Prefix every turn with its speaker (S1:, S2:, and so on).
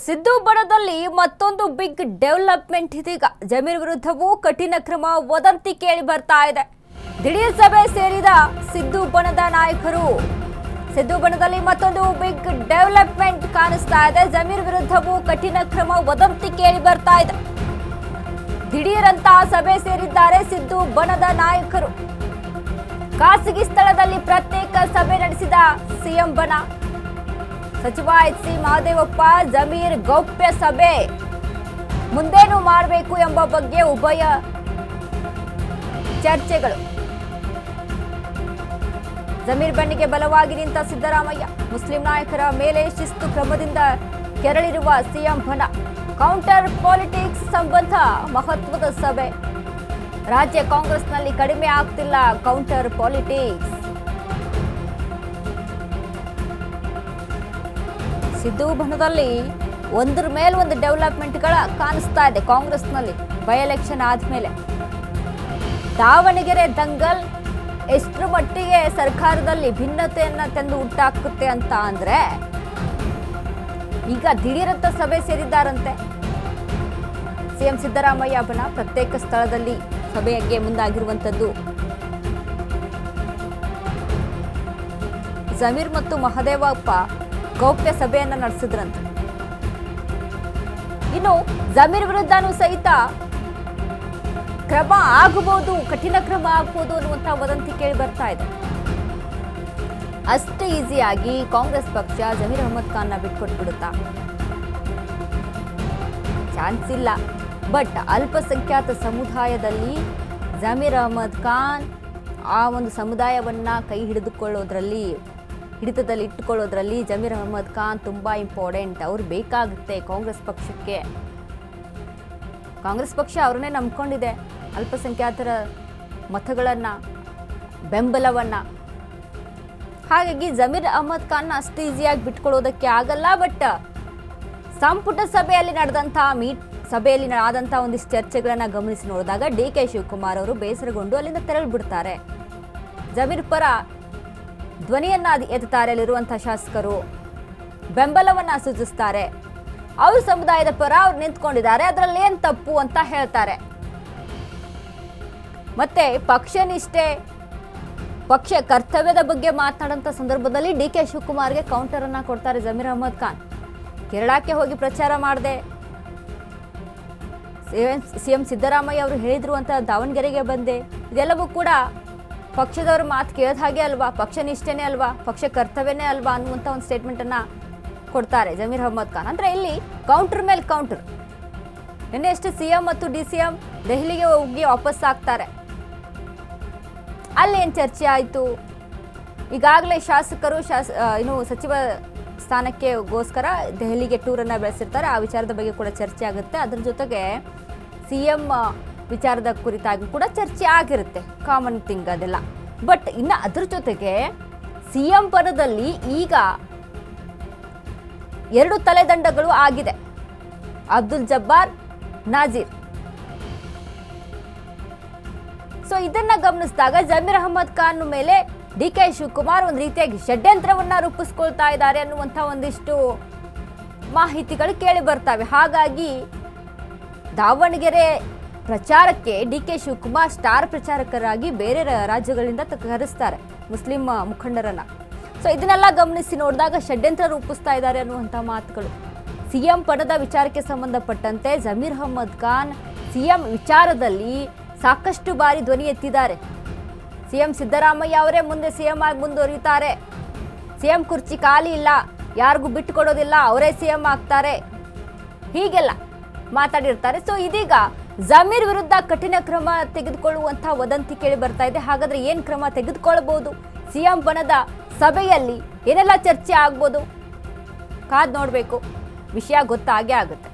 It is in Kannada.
S1: ಸಿದ್ದು ಬಣದಲ್ಲಿ ಮತ್ತೊಂದು ಬಿಗ್ ಡೆವಲಪ್ಮೆಂಟ್ ಇದೀಗ ಜಮೀರ್ ವಿರುದ್ಧವೂ ಕಠಿಣ ಕ್ರಮ ವದಂತಿ ಕೇಳಿ ಬರ್ತಾ ಇದೆ. ದಿಢೀರ್ ಸಭೆ ಸೇರಿದ ಸಿದ್ದು ಬಣದ ನಾಯಕರು. ಸಿದ್ದು ಬಣದಲ್ಲಿ ಮತ್ತೊಂದು ಬಿಗ್ ಡೆವಲಪ್ಮೆಂಟ್ ಕಾಣಿಸ್ತಾ ಇದೆ. ಜಮೀರ್ ವಿರುದ್ಧವೂ ಕಠಿಣ ಕ್ರಮ ವದಂತಿ ಕೇಳಿ ಬರ್ತಾ ಇದೆ. ದಿಢೀರ್ ಅಂತ ಸಭೆ ಸೇರಿದ್ದಾರೆ ಸಿದ್ದು ಬಣದ ನಾಯಕರು. ಖಾಸಗಿ ಸ್ಥಳದಲ್ಲಿ ಪ್ರತ್ಯೇಕ ಸಭೆ ನಡೆಸಿದ ಸಿಎಂ ಬಣ. ಸಚಿವ ಎಚ್.ಸಿ. ಮಹದೇವಪ್ಪ ಜಮೀರ್ ಗೌಪ್ಯ ಸಭೆ ಮುಂದೇನು ಮಾಡಬೇಕು ಎಂಬ ಬಗ್ಗೆ ಉಭಯ ಚರ್ಚೆಗಳು. ಜಮೀರ್ ಬಣ್ಣಿಗೆ ಬಲವಾಗಿ ನಿಂತ ಸಿದ್ದರಾಮಯ್ಯ. ಮುಸ್ಲಿಂ ನಾಯಕರ ಮೇಲೆ ಶಿಸ್ತು ಕ್ರಮದಿಂದ ಕೆರಳಿರುವ ಸಿಎಂ ಬಣ. ಕೌಂಟರ್ ಪಾಲಿಟಿಕ್ಸ್ ಸಂಬಂಧ ಮಹತ್ವದ ಸಭೆ. ರಾಜ್ಯ ಕಾಂಗ್ರೆಸ್ನಲ್ಲಿ ಕಡಿಮೆ ಆಗ್ತಿಲ್ಲ ಕೌಂಟರ್ ಪಾಲಿಟಿಕ್ಸ್. ಸಿದ್ದು ಬಣದಲ್ಲಿ ಒಂದರ ಮೇಲೆ ಒಂದು ಡೆವಲಪ್ಮೆಂಟ್ಗಳ ಕಾಣಿಸ್ತಾ ಇದೆ. ಕಾಂಗ್ರೆಸ್ನಲ್ಲಿ ಬೈ ಎಲೆಕ್ಷನ್ ಆದ್ಮೇಲೆ ದಾವಣಗೆರೆ ದಂಗಲ್ ಎಷ್ಟರ ಮಟ್ಟಿಗೆ ಸರ್ಕಾರದಲ್ಲಿ ಭಿನ್ನತೆಯನ್ನ ತಂದು ಹುಟ್ಟಾಕುತ್ತೆ ಅಂತ ಅಂದ್ರೆ ಈಗ ದಿಢೀರಂತ ಸಭೆ ಸೇರಿದ್ದಾರಂತೆ ಸಿಎಂ ಸಿದ್ದರಾಮಯ್ಯ ಬಣ. ಪ್ರತ್ಯೇಕ ಸ್ಥಳದಲ್ಲಿ ಸಭೆಗೆ ಮುಂದಾಗಿರುವಂತದ್ದು. ಜಮೀರ್ ಮತ್ತು ಮಹದೇವಪ್ಪ ಗೌಪ್ಯ ಸಭೆಯನ್ನ ನಡೆಸಿದ್ರಂತೆ. ಇನ್ನು ಜಮೀರ್ ವಿರುದ್ಧನೂ ಸಹಿತ ಕ್ರಮ ಆಗಬಹುದು, ಕಠಿಣ ಕ್ರಮ ಆಗಬಹುದು ಅನ್ನುವಂತಹ ವದಂತಿ ಕೇಳಿ ಬರ್ತಾ ಇದೆ. ಅಷ್ಟೇ ಈಸಿಯಾಗಿ ಕಾಂಗ್ರೆಸ್ ಪಕ್ಷ ಜಮೀರ್ ಅಹಮದ್ ಖಾನ್ನ ಬಿಟ್ಕೊಟ್ಬಿಡುತ್ತಾ? ಚಾನ್ಸ್ ಇಲ್ಲ. ಬಟ್ ಅಲ್ಪಸಂಖ್ಯಾತ ಸಮುದಾಯದಲ್ಲಿ ಜಮೀರ್ ಅಹಮದ್ ಖಾನ್ ಆ ಒಂದು ಸಮುದಾಯವನ್ನ ಕೈ ಹಿಡಿತದಲ್ಲಿ ಇಟ್ಟುಕೊಳ್ಳೋದ್ರಲ್ಲಿ ಜಮೀರ್ ಅಹಮದ್ ಖಾನ್ ತುಂಬಾ ಇಂಪಾರ್ಟೆಂಟ್. ಅವ್ರು ಬೇಕಾಗುತ್ತೆ ಕಾಂಗ್ರೆಸ್ ಪಕ್ಷಕ್ಕೆ. ಕಾಂಗ್ರೆಸ್ ಪಕ್ಷ ಅವ್ರನ್ನೇ ನಂಬ್ಕೊಂಡಿದೆ, ಅಲ್ಪಸಂಖ್ಯಾತರ ಮತಗಳನ್ನ, ಬೆಂಬಲವನ್ನ. ಹಾಗಾಗಿ ಜಮೀರ್ ಅಹಮದ್ ಖಾನ್ ಅಷ್ಟು ಈಸಿಯಾಗಿ ಬಿಟ್ಕೊಳ್ಳೋದಕ್ಕೆ ಆಗಲ್ಲ. ಬಟ್ ಸಂಪುಟ ಸಭೆಯಲ್ಲಿ ಆದಂತಹ ಒಂದಿಷ್ಟು ಚರ್ಚೆಗಳನ್ನ ಗಮನಿಸಿ ನೋಡಿದಾಗ ಡಿ.ಕೆ. ಶಿವಕುಮಾರ್ ಅವರು ಬೇಸರಗೊಂಡು ಅಲ್ಲಿಂದ ತೆರಳಿ ಬಿಡ್ತಾರೆ. ಜಮೀರ್ ಪರ ಧ್ವನಿಯನ್ನ ಎತ್ತುತ್ತಾರೆ. ಅಲ್ಲಿರುವಂತಹ ಶಾಸಕರು ಬೆಂಬಲವನ್ನ ಸೂಚಿಸ್ತಾರೆ. ಅವ್ರ ಸಮುದಾಯದ ಪರ ಅವ್ರು ನಿಂತ್ಕೊಂಡಿದ್ದಾರೆ, ಅದರಲ್ಲಿ ಏನ್ ತಪ್ಪು ಅಂತ ಹೇಳ್ತಾರೆ. ಮತ್ತೆ ಪಕ್ಷನಿಷ್ಠೆ, ಪಕ್ಷ ಕರ್ತವ್ಯದ ಬಗ್ಗೆ ಮಾತನಾಡುವಂತ ಸಂದರ್ಭದಲ್ಲಿ ಡಿ.ಕೆ. ಶಿವಕುಮಾರ್ಗೆ ಕೌಂಟರ್ ಅನ್ನ ಕೊಡ್ತಾರೆ ಜಮೀರ್ ಅಹಮದ್ ಖಾನ್. ಕೇರಳಕ್ಕೆ ಹೋಗಿ ಪ್ರಚಾರ ಮಾಡದೆ ಸಿಎಂ ಸಿದ್ದರಾಮಯ್ಯ ಅವರು ಹೇಳಿದ್ರು ಅಂತ ದಾವಣಗೆರೆಗೆ ಬಂದೆ, ಇದೆಲ್ಲವೂ ಕೂಡ ಪಕ್ಷದವ್ರ ಮಾತು ಕೇಳಿದ ಹಾಗೆ ಅಲ್ವಾ, ಪಕ್ಷ ನಿಷ್ಠೆನೇ ಅಲ್ವಾ, ಪಕ್ಷ ಕರ್ತವ್ಯನೇ ಅಲ್ವಾ ಅನ್ನುವಂಥ ಒಂದು ಸ್ಟೇಟ್ಮೆಂಟ್ ಅನ್ನ ಕೊಡ್ತಾರೆ ಜಮೀರ್ ಅಹಮದ್ ಖಾನ್. ಅಂದ್ರೆ ಇಲ್ಲಿ ಕೌಂಟರ್ ಮೇಲೆ ಕೌಂಟರ್. ನಿನ್ನೆ ಅಷ್ಟೇ ಸಿಎಂ ಮತ್ತು ಡಿ.ಸಿ.ಎಂ ದೆಹಲಿಗೆ ಹೋಗಿ ವಾಪಸ್ ಆಗ್ತಾರೆ. ಅಲ್ಲಿ ಏನ್ ಚರ್ಚೆ ಆಯ್ತು? ಈಗಾಗಲೇ ಶಾಸಕರು ಇನ್ನು ಸಚಿವ ಸ್ಥಾನಕ್ಕೆಗೋಸ್ಕರ ದೆಹಲಿಗೆ ಟೂರ್ ಅನ್ನ ಬೆಳೆಸಿರ್ತಾರೆ. ಆ ವಿಚಾರದ ಬಗ್ಗೆ ಕೂಡ ಚರ್ಚೆ ಆಗುತ್ತೆ. ಅದ್ರ ಜೊತೆಗೆ ಸಿಎಂ ವಿಚಾರದ ಕುರಿತಾಗಿ ಕೂಡ ಚರ್ಚೆ ಆಗಿರುತ್ತೆ, ಕಾಮನ್ ಥಿಂಗ್ ಅದೆಲ್ಲ. ಬಟ್ ಇನ್ನು ಅದ್ರ ಜೊತೆಗೆ ಸಿಎಂ ಪದದಲ್ಲಿ ಈಗ 2 ತಲೆದಂಡಗಳು ಆಗಿದೆ. ಅಬ್ದುಲ್ ಜಬ್ಬಾರ್, ನಾಜೀರ್. ಸೊ ಇದನ್ನ ಗಮನಿಸಿದಾಗ ಜಮೀರ್ ಅಹಮದ್ ಖಾನ್ ಮೇಲೆ ಡಿ.ಕೆ. ಶಿವಕುಮಾರ್ ಒಂದು ರೀತಿಯಾಗಿ ಷಡ್ಯಂತ್ರವನ್ನ ರೂಪಿಸ್ಕೊಳ್ತಾ ಇದ್ದಾರೆ ಅನ್ನುವಂಥ ಒಂದಿಷ್ಟು ಮಾಹಿತಿಗಳು ಕೇಳಿ ಬರ್ತವೆ. ಹಾಗಾಗಿ ದಾವಣಗೆರೆ ಪ್ರಚಾರಕ್ಕೆ ಡಿ.ಕೆ. ಶಿವಕುಮಾರ್ ಸ್ಟಾರ್ ಪ್ರಚಾರಕರಾಗಿ ಬೇರೆ ರಾಜ್ಯಗಳಿಂದ ಕರೆಸ್ತಾರೆ ಮುಸ್ಲಿಂ ಮುಖಂಡರನ್ನ. ಸೊ ಇದನ್ನೆಲ್ಲ ಗಮನಿಸಿ ನೋಡಿದಾಗ ಷಡ್ಯಂತ್ರ ರೂಪಿಸ್ತಾ ಇದ್ದಾರೆ ಅನ್ನುವಂಥ ಮಾತುಗಳು. ಸಿಎಂ ಪದದ ವಿಚಾರಕ್ಕೆ ಸಂಬಂಧಪಟ್ಟಂತೆ ಜಮೀರ್ ಅಹಮದ್ ಖಾನ್ ಸಿಎಂ ವಿಚಾರದಲ್ಲಿ ಸಾಕಷ್ಟು ಬಾರಿ ಧ್ವನಿ ಎತ್ತಿದ್ದಾರೆ. ಸಿಎಂ ಸಿದ್ದರಾಮಯ್ಯ ಅವರೇ ಮುಂದೆ ಸಿಎಂ ಆಗಿ ಮುಂದುವರಿಯುತ್ತಾರೆ, ಸಿಎಂ ಕುರ್ಚಿ ಖಾಲಿ ಇಲ್ಲ, ಯಾರಿಗೂ ಬಿಟ್ಟುಕೊಡೋದಿಲ್ಲ, ಅವರೇ ಸಿಎಂ ಆಗ್ತಾರೆ, ಹೀಗೆಲ್ಲ ಮಾತಾಡಿರ್ತಾರೆ. ಸೊ ಇದೀಗ ಜಮೀರ್ ವಿರುದ್ಧ ಕಠಿಣ ಕ್ರಮ ತೆಗೆದುಕೊಳ್ಳುವಂತಹ ವದಂತಿ ಕೇಳಿ ಬರ್ತಾ ಇದೆ. ಹಾಗಾದ್ರೆ ಏನ್ ಕ್ರಮ ತೆಗೆದುಕೊಳ್ಳಬಹುದು? ಸಿಎಂ ಬಣದ ಸಭೆಯಲ್ಲಿ ಏನೆಲ್ಲ ಚರ್ಚೆ ಆಗ್ಬೋದು? ಕಾದ್ ನೋಡ್ಬೇಕು, ವಿಷಯ ಗೊತ್ತಾಗೇ ಆಗುತ್ತೆ.